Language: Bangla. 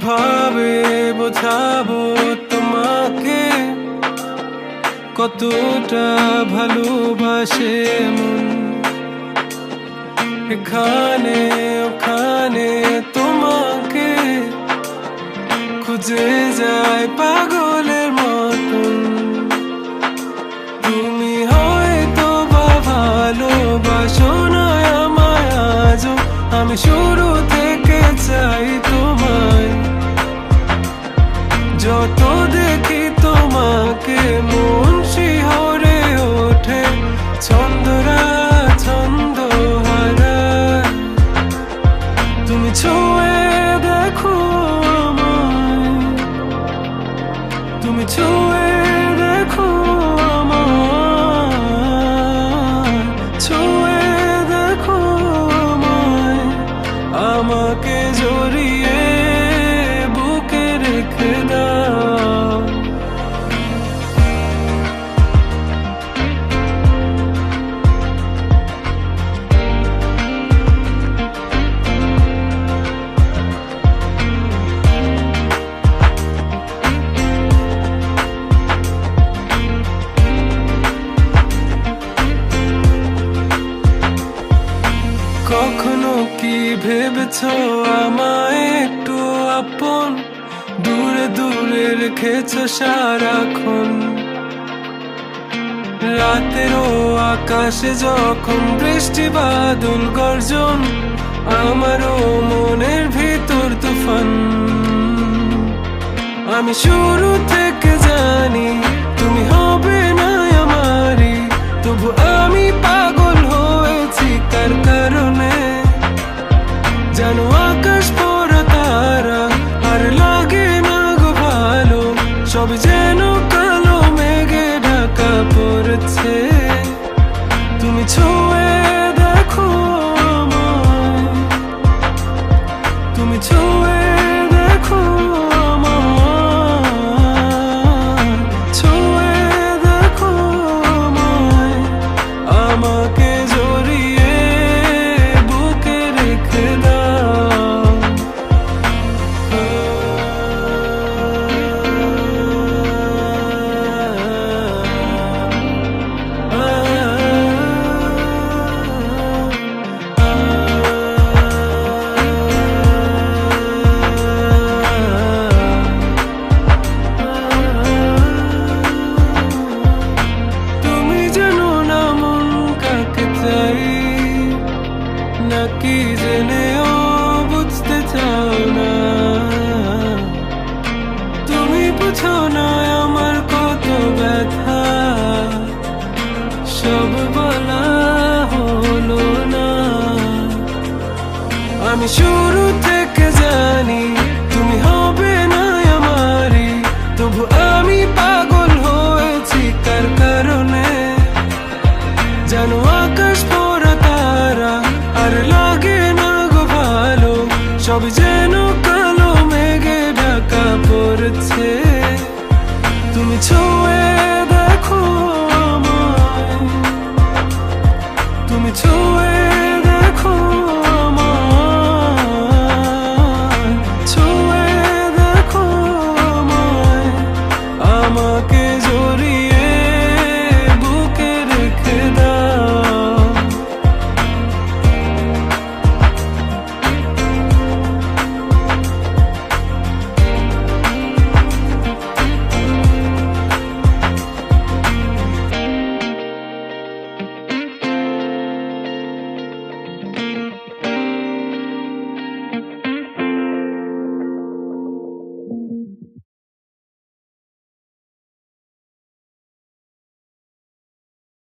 কিভাবে বোঝাবো তোমাকে কতটা ভালোবাসে মন। এখানে ওখানে তোমাকে খুঁজে যায় পাগলের মতন। তুমি হয়তো বা ভালোবাসো না আমায় আজও, আমি শুরু থেকে চাই তোমায়। যত দেখি তোমাকে মন শিহরে ওঠে, ছন্দরা ছন্দ হারায়। তুমি ছুঁয়ে দেখো আমায়, তুমি ছুঁয়ে দেখো আমায়, ছুঁয়ে দেখো আমায়। আমাকে জড়িয়ে বুকে রেখে দাও। কখনো কি ভেবেছো আমায় একটু আপন, দূরে দূরে রেখেছো সারাক্ষণ। রাতেরও আকাশে যখন বৃষ্টি বাদল গর্জন, আমারও মনের ভিতর তুফান। আমি শুরু থেকে জানি তুমি হবে না আমারই, তবু আমি পাগল হয়েছি তার কারণে। জানো আকাশ পড়া তারা আর লাগে না গো ভালো, সব যেন কালো মেঘে ঢাকা পড়েছে। তুমি ছুঁয়ে দেখো আমায়, তুমি ছুঁয়ে দেখো আমায়, ছুঁয়ে দেখো আমায়। আমাকে জড়িয়ে বুকে রেখে দাও। তুমি জানো না মন কাকে চাই, নাকি জেনেও বুঝতে চাও না। তুমি বুঝো না আমার কত ব্যথা, সব বলা হলো না। আমি শুরু